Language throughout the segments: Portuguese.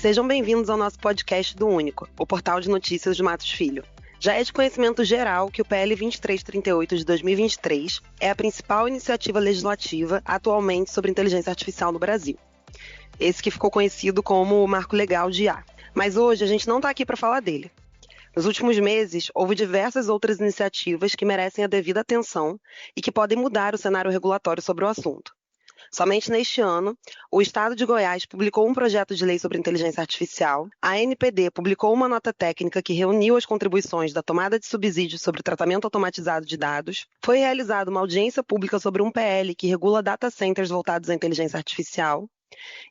Sejam bem-vindos ao nosso podcast do Único, o portal de notícias de Matos Filho. Já é de conhecimento geral que o PL 2338 de 2023 é a principal iniciativa legislativa atualmente sobre inteligência artificial no Brasil. Esse que ficou conhecido como o Marco Legal de IA. Mas hoje a gente não está aqui para falar dele. Nos últimos meses, houve diversas outras iniciativas que merecem a devida atenção e que podem mudar o cenário regulatório sobre o assunto. Somente neste ano, o Estado de Goiás publicou um projeto de lei sobre inteligência artificial, a ANPD publicou uma nota técnica que reuniu as contribuições da tomada de subsídios sobre o tratamento automatizado de dados, foi realizada uma audiência pública sobre um PL que regula data centers voltados à inteligência artificial,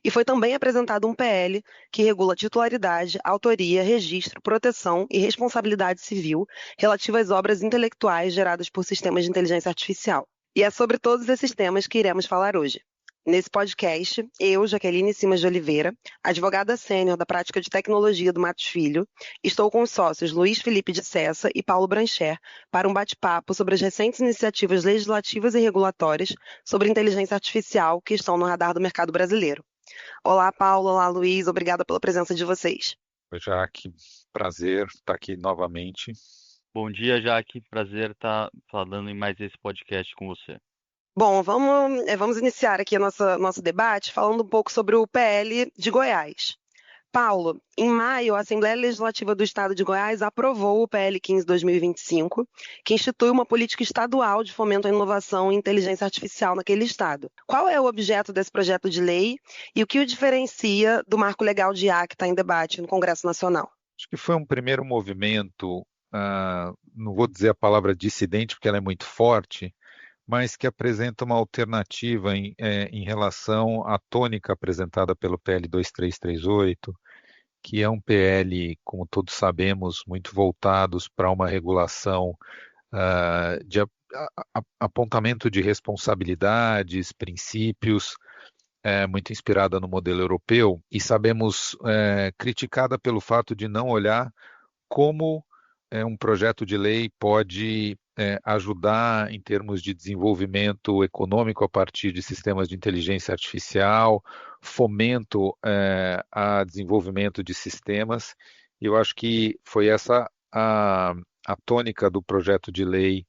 e foi também apresentado um PL que regula titularidade, autoria, registro, proteção e responsabilidade civil relativa às obras intelectuais geradas por sistemas de inteligência artificial. E é sobre todos esses temas que iremos falar hoje. Nesse podcast, eu, Jaqueline Simas de Oliveira, advogada sênior da prática de tecnologia do Matos Filho, estou com os sócios Luiz Felipe de Sessa e Paulo Brancher para um bate-papo sobre as recentes iniciativas legislativas e regulatórias sobre inteligência artificial que estão no radar do mercado brasileiro. Olá, Paulo. Olá, Luiz. Obrigada pela presença de vocês. Oi, Jaque. Prazer estar aqui novamente. Bom dia, Jaque. Prazer estar falando em mais esse podcast com você. Bom, vamos iniciar aqui nosso debate falando um pouco sobre o PL de Goiás. Paulo, em maio, a Assembleia Legislativa do Estado de Goiás aprovou o PL 15/2025, que institui uma política estadual de fomento à inovação e inteligência artificial naquele estado. Qual é o objeto desse projeto de lei e o que o diferencia do Marco Legal de IA que está em debate no Congresso Nacional? Acho que foi um primeiro movimento, não vou dizer a palavra dissidente porque ela é muito forte, mas que apresenta uma alternativa em relação à tônica apresentada pelo PL 2338, que é um PL, como todos sabemos, muito voltados para uma regulação de apontamento de responsabilidades, princípios, muito inspirada no modelo europeu, e sabemos criticada pelo fato de não olhar como um projeto de lei pode ajudar em termos de desenvolvimento econômico a partir de sistemas de inteligência artificial, fomento a desenvolvimento de sistemas. E eu acho que foi essa a tônica do projeto de lei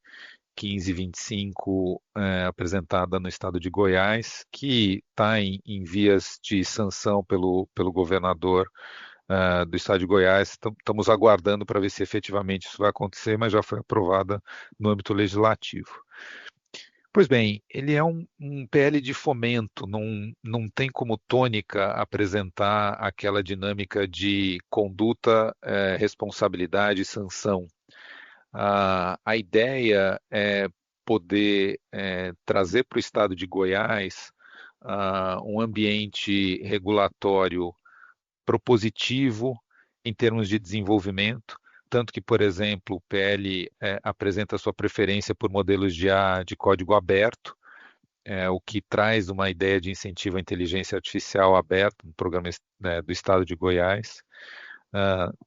1525 apresentada no estado de Goiás, que está em vias de sanção pelo governador do estado de Goiás. Estamos aguardando para ver se efetivamente isso vai acontecer, mas já foi aprovada no âmbito legislativo. Pois bem, ele é um PL de fomento, não tem como tônica apresentar aquela dinâmica de conduta, responsabilidade e sanção. A ideia é poder trazer para o estado de Goiás um ambiente regulatório propositivo em termos de desenvolvimento, tanto que, por exemplo, o PL apresenta sua preferência por modelos de IA de código aberto, o que traz uma ideia de incentivo à inteligência artificial aberta no programa do estado de Goiás.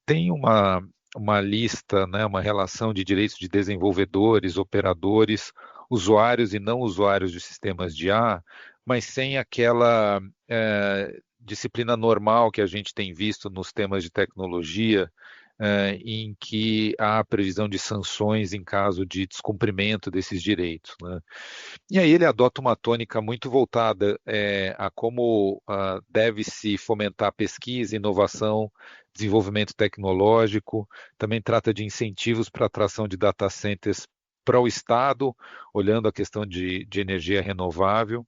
Tem uma lista, uma relação de direitos de desenvolvedores, operadores, usuários e não usuários de sistemas de IA, mas sem aquela disciplina normal que a gente tem visto nos temas de tecnologia, em que há previsão de sanções em caso de descumprimento desses direitos, né? E aí ele adota uma tônica muito voltada a como deve-se fomentar pesquisa, inovação, desenvolvimento tecnológico, também trata de incentivos para a atração de data centers para o Estado, olhando a questão de energia renovável,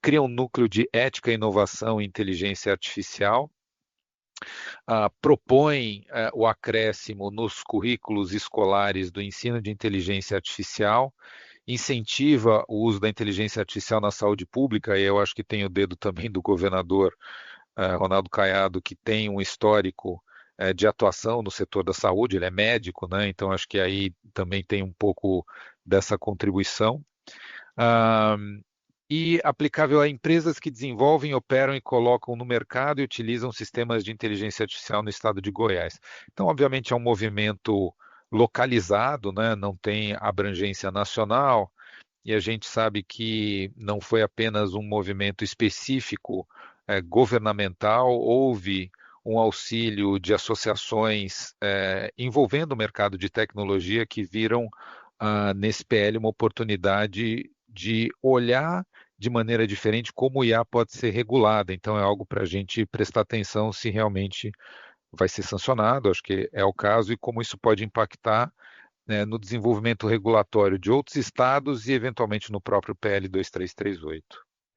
cria um núcleo de ética, inovação e inteligência artificial, propõe o acréscimo nos currículos escolares do ensino de inteligência artificial, incentiva o uso da inteligência artificial na saúde pública, e eu acho que tem o dedo também do governador Ronaldo Caiado, que tem um histórico de atuação no setor da saúde, ele é médico, né? Então acho que aí também tem um pouco dessa contribuição. E aplicável a empresas que desenvolvem, operam e colocam no mercado e utilizam sistemas de inteligência artificial no estado de Goiás. Então, obviamente, é um movimento localizado, né? Não tem abrangência nacional, e a gente sabe que não foi apenas um movimento específico governamental, houve um auxílio de associações envolvendo o mercado de tecnologia que viram nesse PL uma oportunidade de olhar de maneira diferente como o IA pode ser regulada. Então, é algo para a gente prestar atenção se realmente vai ser sancionado, acho que é o caso, e como isso pode impactar, né, no desenvolvimento regulatório de outros estados e, eventualmente, no próprio PL 2338.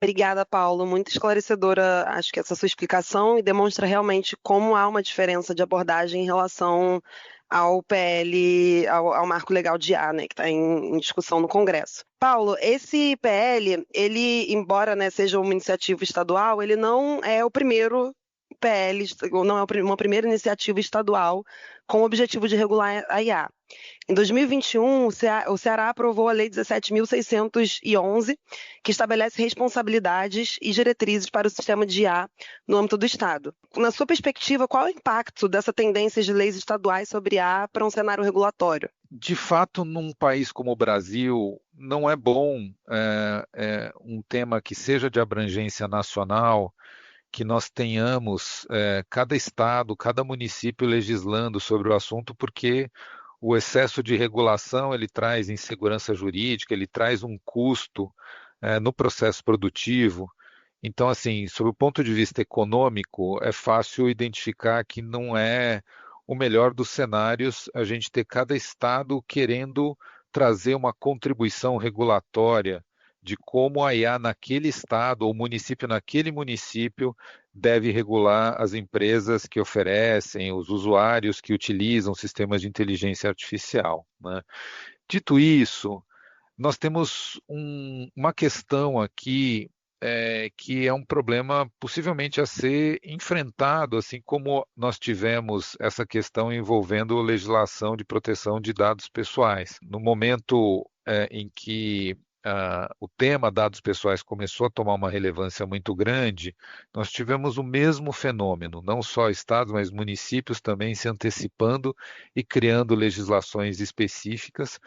Obrigada, Paulo. Muito esclarecedora, acho que essa sua explicação e demonstra realmente como há uma diferença de abordagem em relação ao PL, ao marco legal de IA, né, que está em discussão no Congresso. Paulo, esse PL, ele, embora, né, seja uma iniciativa estadual, ele não é o primeiro PL, ou não é uma primeira iniciativa estadual com o objetivo de regular a IA. Em 2021, o Ceará aprovou a Lei 17.611, que estabelece responsabilidades e diretrizes para o sistema de IA no âmbito do Estado. Na sua perspectiva, qual é o impacto dessa tendência de leis estaduais sobre IA para um cenário regulatório? De fato, num país como o Brasil, não é bom um tema que seja de abrangência nacional, que nós tenhamos cada estado, cada município legislando sobre o assunto, porque o excesso de regulação ele traz insegurança jurídica, ele traz um custo no processo produtivo. Então, assim, sob o ponto de vista econômico, é fácil identificar que não é o melhor dos cenários a gente ter cada estado querendo trazer uma contribuição regulatória de como a IA naquele estado ou município naquele município deve regular as empresas que oferecem, os usuários que utilizam sistemas de inteligência artificial, né? Dito isso, nós temos uma questão aqui que é um problema possivelmente a ser enfrentado, assim como nós tivemos essa questão envolvendo legislação de proteção de dados pessoais. No momento em que o tema dados pessoais começou a tomar uma relevância muito grande, nós tivemos o mesmo fenômeno, não só estados, mas municípios também se antecipando e criando legislações específicas,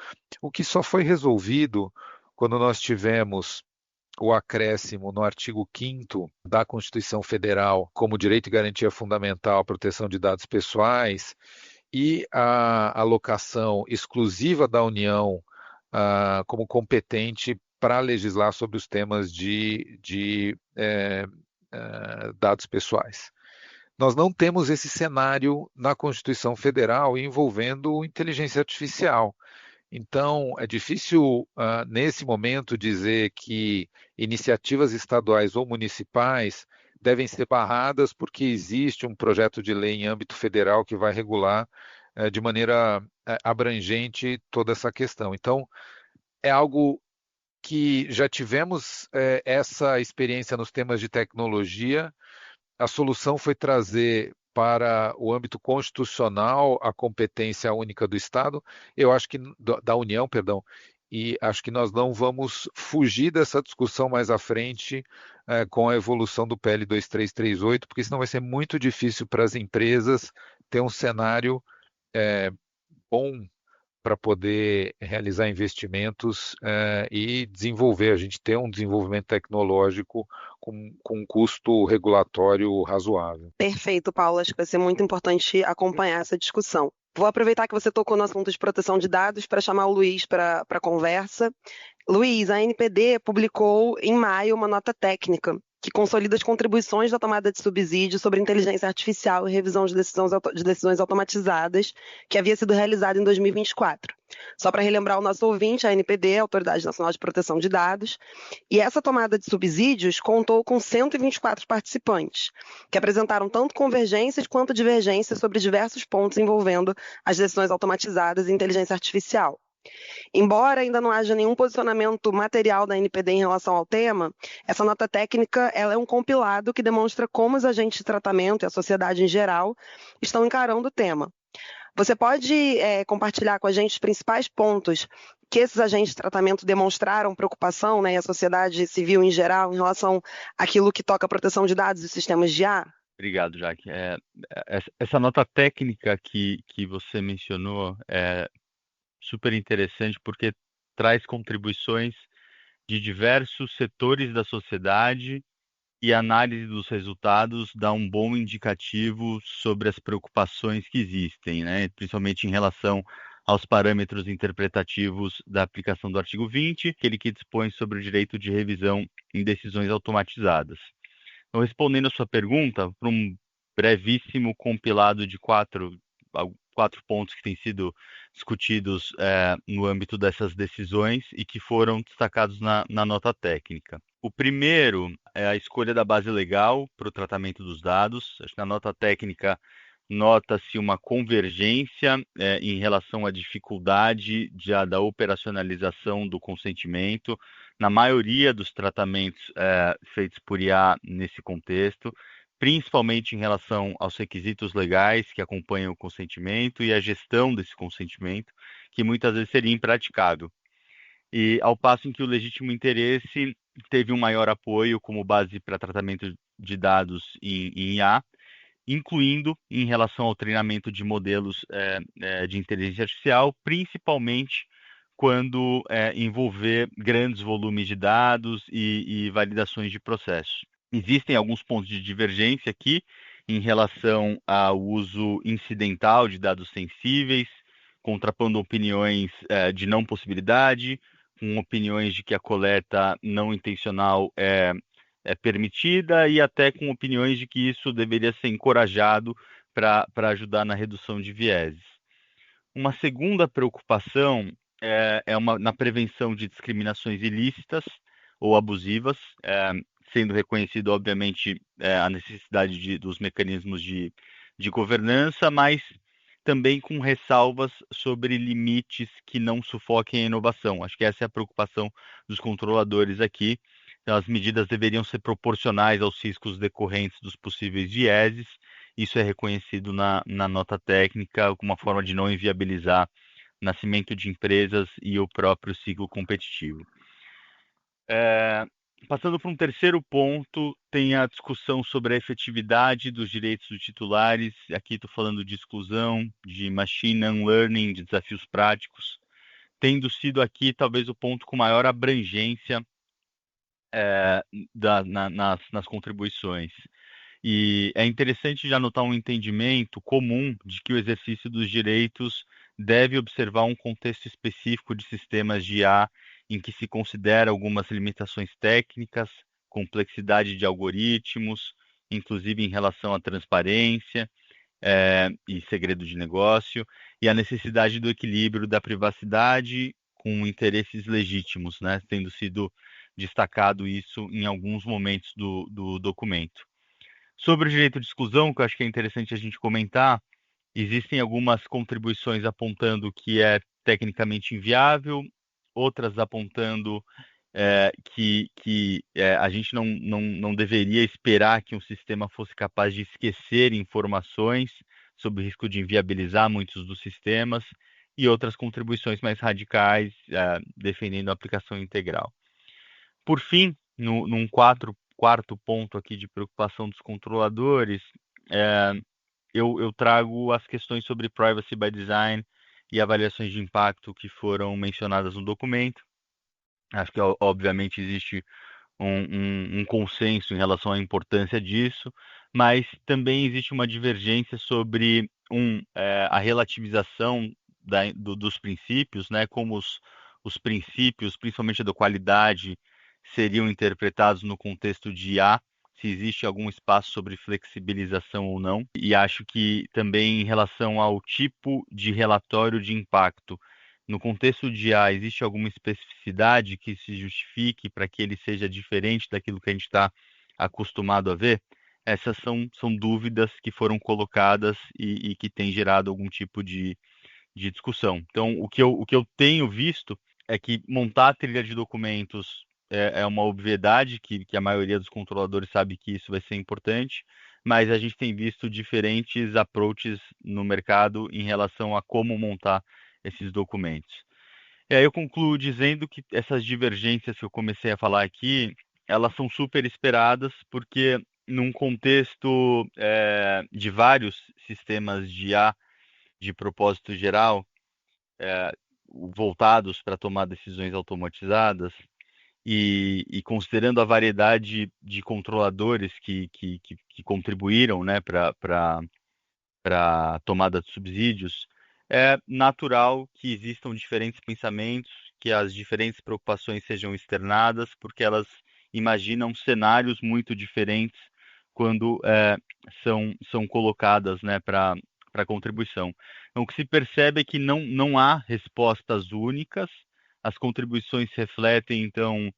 o que só foi resolvido quando nós tivemos o acréscimo no artigo 5º da Constituição Federal como direito e garantia fundamental à proteção de dados pessoais e a alocação exclusiva da União como competente para legislar sobre os temas de dados pessoais. Nós não temos esse cenário na Constituição Federal envolvendo inteligência artificial. Então, é difícil, nesse momento, dizer que iniciativas estaduais ou municipais devem ser barradas porque existe um projeto de lei em âmbito federal que vai regular de maneira abrangente toda essa questão. Então, é algo que já tivemos essa experiência nos temas de tecnologia. A solução foi trazer para o âmbito constitucional a competência única do Estado, eu acho que da União, perdão, e acho que nós não vamos fugir dessa discussão mais à frente com a evolução do PL 2338, porque senão vai ser muito difícil para as empresas ter um cenário bom para poder realizar investimentos e desenvolver, a gente ter um desenvolvimento tecnológico com um custo regulatório razoável. Perfeito, Paulo. Acho que vai ser muito importante acompanhar essa discussão. Vou aproveitar que você tocou no assunto de proteção de dados para chamar o Luiz para a conversa. Luiz, a ANPD publicou em maio uma nota técnica que consolida as contribuições da tomada de subsídio sobre inteligência artificial e revisão de decisões automatizadas que havia sido realizada em 2024. Só para relembrar o nosso ouvinte, a ANPD, a Autoridade Nacional de Proteção de Dados, e essa tomada de subsídios contou com 124 participantes, que apresentaram tanto convergências quanto divergências sobre diversos pontos envolvendo as decisões automatizadas e inteligência artificial. Embora ainda não haja nenhum posicionamento material da ANPD em relação ao tema, essa nota técnica ela é um compilado que demonstra como os agentes de tratamento e a sociedade em geral estão encarando o tema. Você pode compartilhar com a gente os principais pontos que esses agentes de tratamento demonstraram preocupação, né, e a sociedade civil em geral, em relação àquilo que toca a proteção de dados e sistemas de IA? Obrigado, Jaque. Essa nota técnica que você mencionou é super interessante porque traz contribuições de diversos setores da sociedade e a análise dos resultados dá um bom indicativo sobre as preocupações que existem, né? Principalmente em relação aos parâmetros interpretativos da aplicação do artigo 20, aquele que dispõe sobre o direito de revisão em decisões automatizadas. Então, respondendo a sua pergunta, para um brevíssimo compilado de quatro pontos que têm sido discutidos no âmbito dessas decisões e que foram destacados na nota técnica. O primeiro é a escolha da base legal para o tratamento dos dados. Acho que na nota técnica nota-se uma convergência em relação à dificuldade da operacionalização do consentimento na maioria dos tratamentos feitos por IA nesse contexto, principalmente em relação aos requisitos legais que acompanham o consentimento e a gestão desse consentimento, que muitas vezes seria impraticável. E ao passo em que o legítimo interesse teve um maior apoio como base para tratamento de dados em IA, incluindo em relação ao treinamento de modelos de inteligência artificial, principalmente quando envolver grandes volumes de dados e validações de processos. Existem alguns pontos de divergência aqui em relação ao uso incidental de dados sensíveis, contrapondo opiniões de não possibilidade, com opiniões de que a coleta não intencional é permitida e até com opiniões de que isso deveria ser encorajado para ajudar na redução de vieses. Uma segunda preocupação na prevenção de discriminações ilícitas ou abusivas, sendo reconhecido, obviamente, a necessidade dos mecanismos de governança, mas também com ressalvas sobre limites que não sufoquem a inovação. Acho que essa é a preocupação dos controladores aqui. Então, as medidas deveriam ser proporcionais aos riscos decorrentes dos possíveis vieses. Isso é reconhecido na nota técnica como uma forma de não inviabilizar nascimento de empresas e o próprio ciclo competitivo. Passando para um terceiro ponto, tem a discussão sobre a efetividade dos direitos dos titulares. Aqui estou falando de exclusão, de machine learning, de desafios práticos, tendo sido aqui talvez o ponto com maior abrangência nas contribuições. E é interessante já notar um entendimento comum de que o exercício dos direitos deve observar um contexto específico de sistemas de IA em que se considera algumas limitações técnicas, complexidade de algoritmos, inclusive em relação à transparência e segredo de negócio, e a necessidade do equilíbrio da privacidade com interesses legítimos, né, tendo sido destacado isso em alguns momentos do documento. Sobre o direito de exclusão, que eu acho que é interessante a gente comentar, existem algumas contribuições apontando que é tecnicamente inviável, outras apontando que a gente não deveria esperar que um sistema fosse capaz de esquecer informações sob o risco de inviabilizar muitos dos sistemas, e outras contribuições mais radicais defendendo a aplicação integral. Por fim, num quarto ponto aqui de preocupação dos controladores, eu trago as questões sobre privacy by design e avaliações de impacto que foram mencionadas no documento. Acho que, obviamente, existe um consenso em relação à importância disso, mas também existe uma divergência sobre a relativização dos princípios, né, como os princípios, principalmente a da qualidade, seriam interpretados no contexto de IA, se existe algum espaço sobre flexibilização ou não. E acho que também em relação ao tipo de relatório de impacto, no contexto de IA, existe alguma especificidade que se justifique para que ele seja diferente daquilo que a gente está acostumado a ver? Essas são dúvidas que foram colocadas e que têm gerado algum tipo de discussão. Então, o que eu tenho visto é que montar a trilha de documentos é uma obviedade, que a maioria dos controladores sabe que isso vai ser importante, mas a gente tem visto diferentes approaches no mercado em relação a como montar esses documentos. E aí eu concluo dizendo que essas divergências que eu comecei a falar aqui, elas são super esperadas, porque num contexto de vários sistemas de IA de propósito geral, voltados para tomar decisões automatizadas, e considerando a variedade de controladores que contribuíram, né, para a tomada de subsídios, é natural que existam diferentes pensamentos, que as diferentes preocupações sejam externadas, porque elas imaginam cenários muito diferentes quando são colocadas, né, para contribuição. Então, o que se percebe é que não há respostas únicas, as contribuições refletem, então,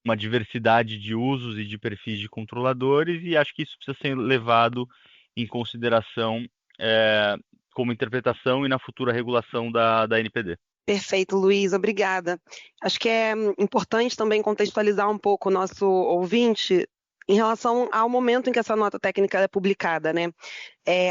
uma diversidade de usos e de perfis de controladores, e acho que isso precisa ser levado em consideração é, como interpretação e na futura regulação da NPD. Perfeito, Luiz, obrigada. Acho que é importante também contextualizar um pouco o nosso ouvinte em relação ao momento em que essa nota técnica é publicada, né?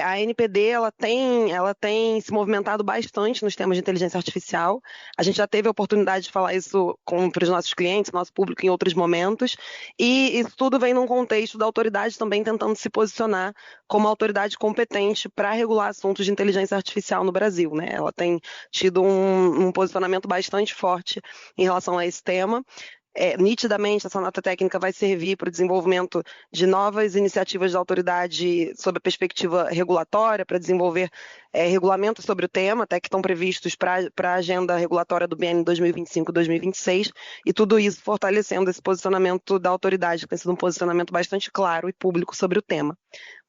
A NPD ela tem se movimentado bastante nos temas de inteligência artificial. A gente já teve a oportunidade de falar isso para os nossos clientes, nosso público em outros momentos, e isso tudo vem num contexto da autoridade também tentando se posicionar como autoridade competente para regular assuntos de inteligência artificial no Brasil, né? Ela tem tido um posicionamento bastante forte em relação a esse tema. Nitidamente, essa nota técnica vai servir para o desenvolvimento de novas iniciativas da autoridade sob a perspectiva regulatória, para desenvolver regulamentos sobre o tema, até que estão previstos para a agenda regulatória do biênio 2025-2026, e tudo isso fortalecendo esse posicionamento da autoridade, que tem sido um posicionamento bastante claro e público sobre o tema.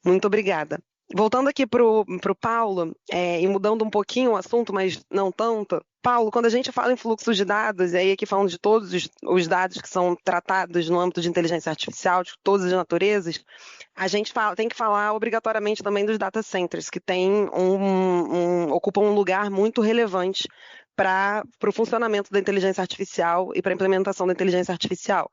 Muito obrigada. Voltando aqui para o Paulo, e mudando um pouquinho o assunto, mas não tanto. Paulo, quando a gente fala em fluxos de dados, e aí aqui falando de todos os dados que são tratados no âmbito de inteligência artificial, de todas as naturezas, a gente tem que falar obrigatoriamente também dos data centers, que ocupam um lugar muito relevante para o funcionamento da inteligência artificial e para a implementação da inteligência artificial.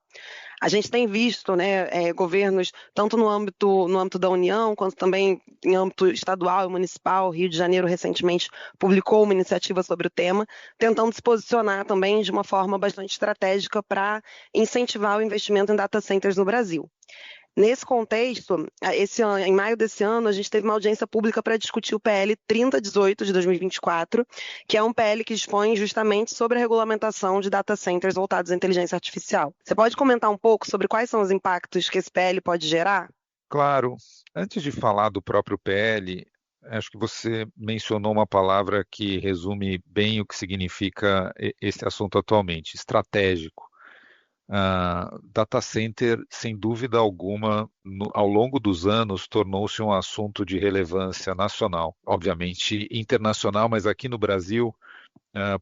A gente tem visto, né, governos, tanto no âmbito da União, quanto também em âmbito estadual e municipal. Rio de Janeiro recentemente publicou uma iniciativa sobre o tema, tentando se posicionar também de uma forma bastante estratégica para incentivar o investimento em data centers no Brasil. Nesse contexto, em maio desse ano, a gente teve uma audiência pública para discutir o PL 3018 de 2024, que é um PL que dispõe justamente sobre a regulamentação de data centers voltados à inteligência artificial. Você pode comentar um pouco sobre quais são os impactos que esse PL pode gerar? Claro. Antes de falar do próprio PL, acho que você mencionou uma palavra que resume bem o que significa esse assunto atualmente: estratégico. Data center, sem dúvida alguma, ao longo dos anos, tornou-se um assunto de relevância nacional, obviamente internacional, mas aqui no Brasil,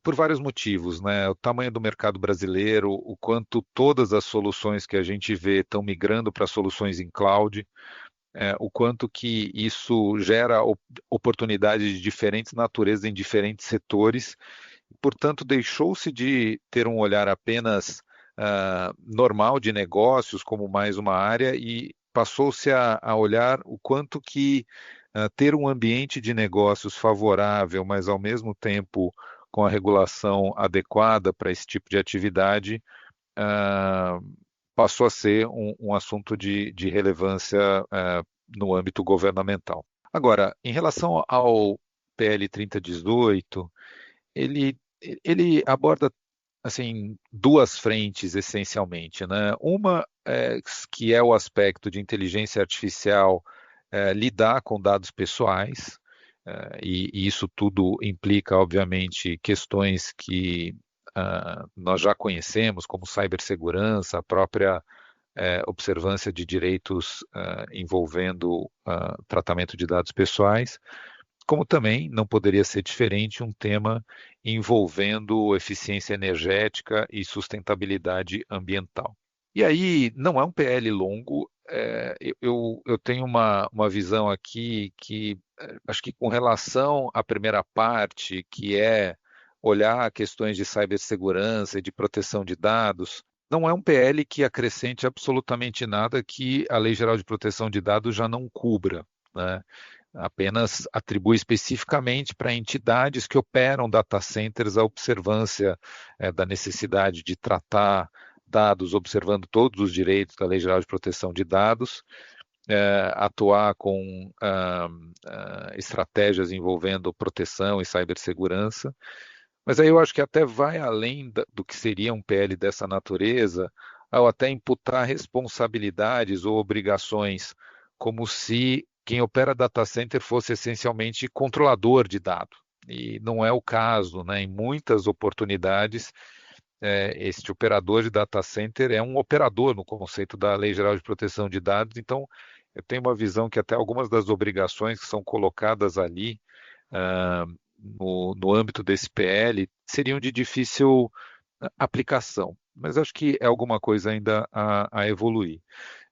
por vários motivos, né? O tamanho do mercado brasileiro, o quanto todas as soluções que a gente vê estão migrando para soluções em cloud, o quanto que isso gera oportunidades de diferentes naturezas em diferentes setores. Portanto, deixou-se de ter um olhar apenas normal de negócios como mais uma área e passou-se a olhar o quanto que ter um ambiente de negócios favorável, mas ao mesmo tempo com a regulação adequada para esse tipo de atividade, passou a ser um assunto de relevância no âmbito governamental. Agora, em relação ao PL 3018, ele aborda assim duas frentes essencialmente, né? Uma que é o aspecto de inteligência artificial lidar com dados pessoais, e isso tudo implica, obviamente, questões que nós já conhecemos, como cibersegurança, a própria observância de direitos envolvendo tratamento de dados pessoais, como também não poderia ser diferente um tema envolvendo eficiência energética e sustentabilidade ambiental. E aí, não é um PL longo, eu tenho uma visão aqui que acho que com relação à primeira parte, que é olhar questões de cibersegurança e de proteção de dados, não é um PL que acrescente absolutamente nada que a Lei Geral de Proteção de Dados já não cubra, né? Apenas atribui especificamente para entidades que operam data centers a observância da necessidade de tratar dados observando todos os direitos da Lei Geral de Proteção de Dados, atuar com estratégias envolvendo proteção e cibersegurança. Mas aí eu acho que até vai além do que seria um PL dessa natureza, ao até imputar responsabilidades ou obrigações, como se quem opera data center fosse essencialmente controlador de dados. E não é o caso, né? Em muitas oportunidades, este operador de data center é um operador no conceito da Lei Geral de Proteção de Dados. Então, eu tenho uma visão que até algumas das obrigações que são colocadas ali no âmbito desse PL seriam de difícil aplicação, mas acho que é alguma coisa ainda a evoluir.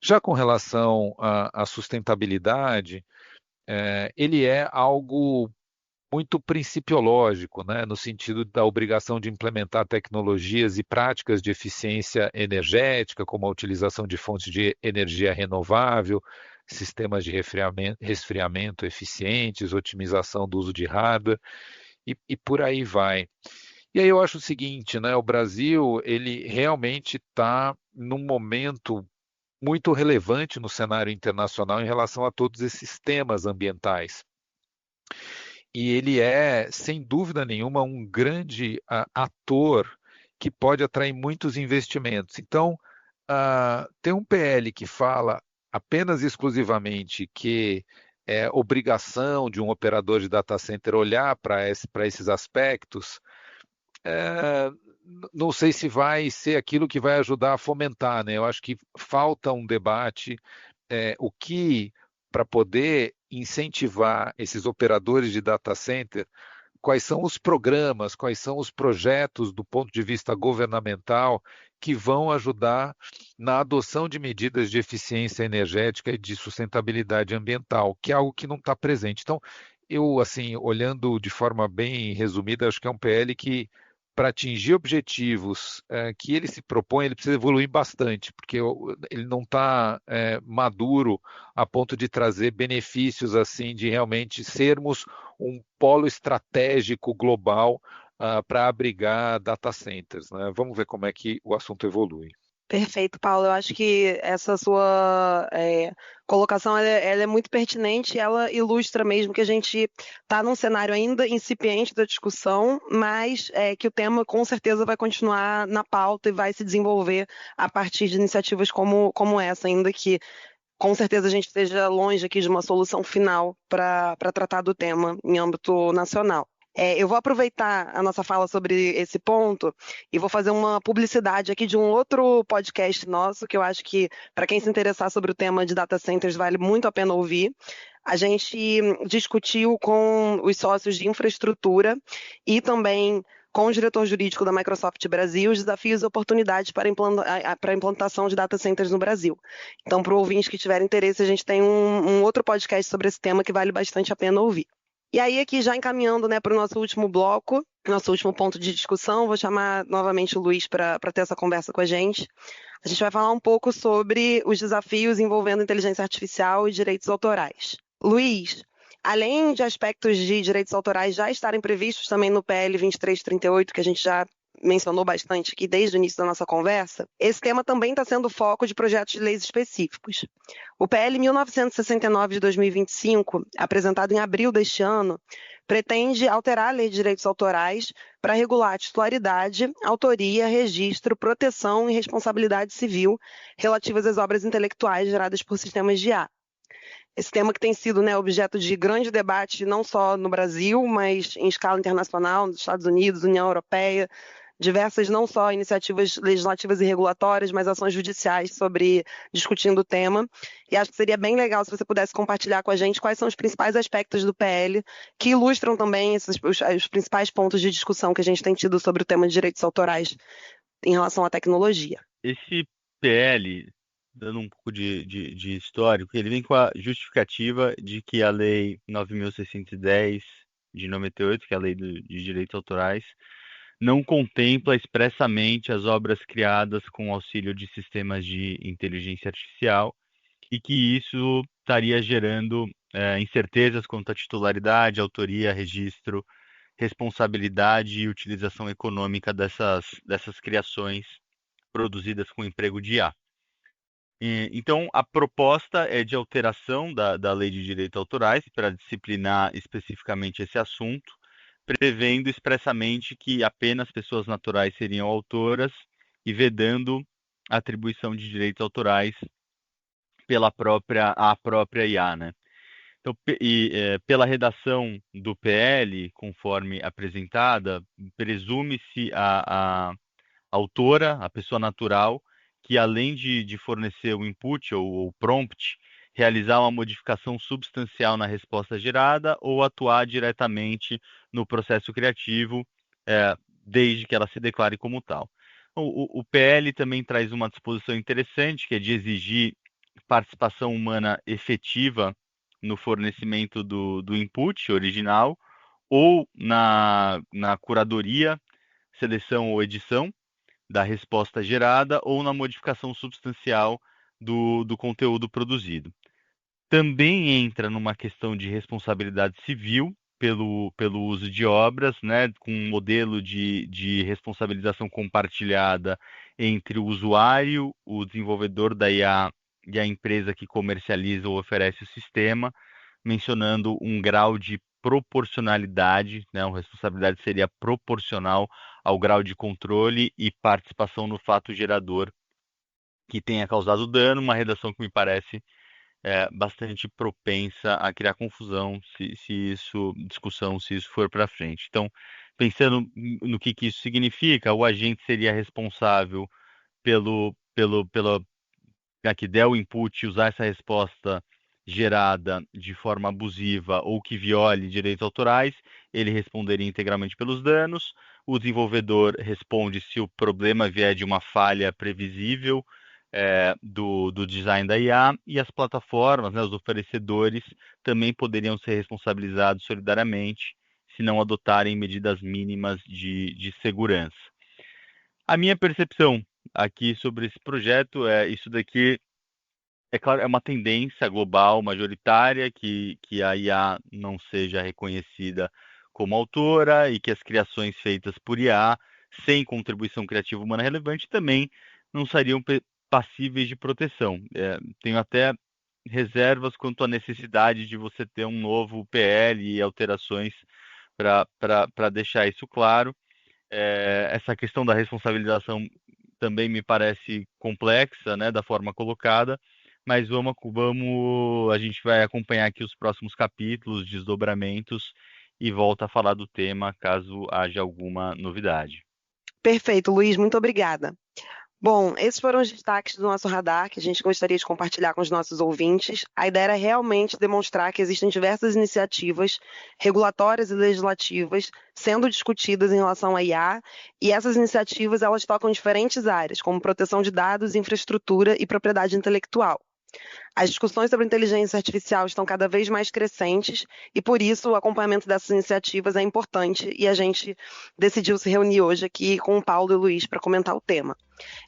Já com relação à sustentabilidade, ele é algo muito principiológico, né, no sentido da obrigação de implementar tecnologias e práticas de eficiência energética, como a utilização de fontes de energia renovável, sistemas de resfriamento eficientes, otimização do uso de hardware e por aí vai. E aí eu acho o seguinte, né, o Brasil ele realmente está num momento muito relevante no cenário internacional em relação a todos esses temas ambientais. E ele é, sem dúvida nenhuma, um grande ator que pode atrair muitos investimentos. Então, tem um PL que fala apenas e exclusivamente que é obrigação de um operador de data center olhar para esses aspectos. É, não sei se vai ser aquilo que vai ajudar a fomentar, né? Eu acho que falta um debate, o que, para poder incentivar esses operadores de data center, quais são os programas, quais são os projetos do ponto de vista governamental que vão ajudar na adoção de medidas de eficiência energética e de sustentabilidade ambiental, que é algo que não está presente. Então, eu, assim, olhando de forma bem resumida, acho que é um PL que, para atingir objetivos que ele se propõe, ele precisa evoluir bastante, porque ele não está maduro a ponto de trazer benefícios assim, de realmente sermos um polo estratégico global para abrigar data centers, né? Vamos ver como é que o assunto evolui. Perfeito, Paulo. Eu acho que essa sua colocação ela é muito pertinente e ela ilustra mesmo que a gente está num cenário ainda incipiente da discussão, mas que o tema com certeza vai continuar na pauta e vai se desenvolver a partir de iniciativas como essa, ainda que com certeza a gente esteja longe aqui de uma solução final para tratar do tema em âmbito nacional. Eu vou aproveitar a nossa fala sobre esse ponto e vou fazer uma publicidade aqui de um outro podcast nosso, que eu acho que, para quem se interessar sobre o tema de data centers, vale muito a pena ouvir. A gente discutiu com os sócios de infraestrutura e também com o diretor jurídico da Microsoft Brasil os desafios e oportunidades para a implantação de data centers no Brasil. Então, para o ouvinte que tiver interesse, a gente tem um outro podcast sobre esse tema que vale bastante a pena ouvir. E aí, aqui já encaminhando, né, para o nosso último bloco, nosso último ponto de discussão, vou chamar novamente o Luiz para ter essa conversa com a gente. A gente vai falar um pouco sobre os desafios envolvendo inteligência artificial e direitos autorais. Luiz, além de aspectos de direitos autorais já estarem previstos também no PL 2338, que a gente já mencionou bastante aqui desde o início da nossa conversa, esse tema também está sendo foco de projetos de leis específicos. O PL 1969 de 2025, apresentado em abril deste ano, pretende alterar a Lei de Direitos Autorais para regular a titularidade, autoria, registro, proteção e responsabilidade civil relativas às obras intelectuais geradas por sistemas de IA. Esse tema que tem sido, né, objeto de grande debate não só no Brasil, mas em escala internacional, nos Estados Unidos, União Europeia, diversas não só iniciativas legislativas e regulatórias, mas ações judiciais discutindo o tema. E acho que seria bem legal se você pudesse compartilhar com a gente quais são os principais aspectos do PL que ilustram também os principais pontos de discussão que a gente tem tido sobre o tema de direitos autorais em relação à tecnologia. Esse PL, dando um pouco de histórico, ele vem com a justificativa de que a Lei 9.610 de 98, que é a Lei de Direitos Autorais, não contempla expressamente as obras criadas com auxílio de sistemas de inteligência artificial e que isso estaria gerando incertezas quanto à titularidade, autoria, registro, responsabilidade e utilização econômica dessas criações produzidas com emprego de IA. Então, a proposta é de alteração da Lei de Direitos Autorais para disciplinar especificamente esse assunto, prevendo expressamente que apenas pessoas naturais seriam autoras e vedando atribuição de direitos autorais pela própria IA, né? Então, pela redação do PL, conforme apresentada, presume-se a autora, a pessoa natural, que além de fornecer o input ou o prompt, realizar uma modificação substancial na resposta gerada ou atuar diretamente no processo criativo, desde que ela se declare como tal. O PL também traz uma disposição interessante, que é de exigir participação humana efetiva no fornecimento do input original ou na curadoria, seleção ou edição da resposta gerada ou na modificação substancial do conteúdo produzido. Também entra numa questão de responsabilidade civil pelo uso de obras, né, com um modelo de responsabilização compartilhada entre o usuário, o desenvolvedor da IA e a empresa que comercializa ou oferece o sistema, mencionando um grau de proporcionalidade, né, uma responsabilidade seria proporcional ao grau de controle e participação no fato gerador que tenha causado dano, uma redação que me parece bastante propensa a criar confusão se isso for para frente. Então, pensando no que isso significa, o agente seria responsável pela que der o input e usar essa resposta gerada de forma abusiva ou que viole direitos autorais, ele responderia integralmente pelos danos. O desenvolvedor responde se o problema vier de uma falha previsível do design da IA, e as plataformas, né, os oferecedores, também poderiam ser responsabilizados solidariamente se não adotarem medidas mínimas de segurança. A minha percepção aqui sobre esse projeto isso daqui, é claro, é uma tendência global, majoritária, que a IA não seja reconhecida como autora e que as criações feitas por IA, sem contribuição criativa humana relevante, também não seriam passíveis de proteção. Tenho até reservas quanto à necessidade de você ter um novo PL e alterações para deixar isso claro. Essa questão da responsabilização também me parece complexa, né, da forma colocada, mas a gente vai acompanhar aqui os próximos capítulos, desdobramentos, e volta a falar do tema caso haja alguma novidade. Perfeito, Luiz, muito obrigada. Bom, esses foram os destaques do nosso radar que a gente gostaria de compartilhar com os nossos ouvintes. A ideia era realmente demonstrar que existem diversas iniciativas regulatórias e legislativas sendo discutidas em relação à IA, e essas iniciativas elas tocam diferentes áreas, como proteção de dados, infraestrutura e propriedade intelectual. As discussões sobre inteligência artificial estão cada vez mais crescentes e, por isso, o acompanhamento dessas iniciativas é importante, e a gente decidiu se reunir hoje aqui com o Paulo e o Luiz para comentar o tema.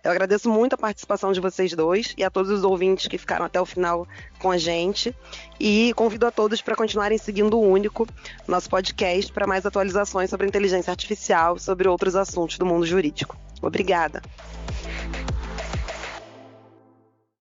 Eu agradeço muito a participação de vocês dois e a todos os ouvintes que ficaram até o final com a gente, e convido a todos para continuarem seguindo o Único, nosso podcast, para mais atualizações sobre inteligência artificial e sobre outros assuntos do mundo jurídico. Obrigada.